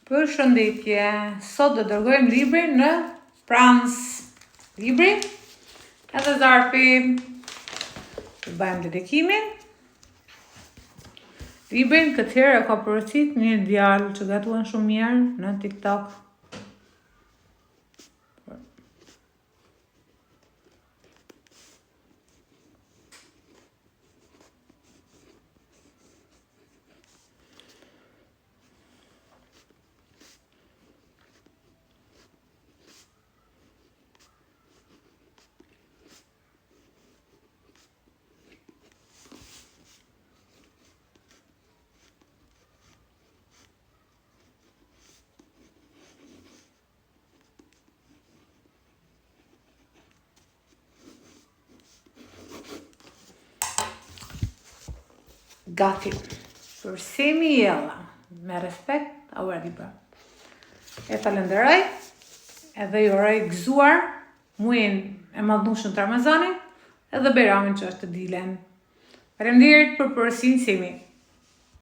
Përshëndetje, sot do dërgojmë librin në Francë. Libri edhe zarfi. Të bëjmë dedikimin. Librin këtë herë e ka përësit një djalë që gatuan shumë mirë në TikTok. Gati. Për Semi Jella, me respekt, Aureli bra. E falenderoj, edhe ju uroj gëzuar muajin e madhnueshëm të Ramazanit, edhe Bejramin që është të dilen. Faleminderit për përësinë Semi.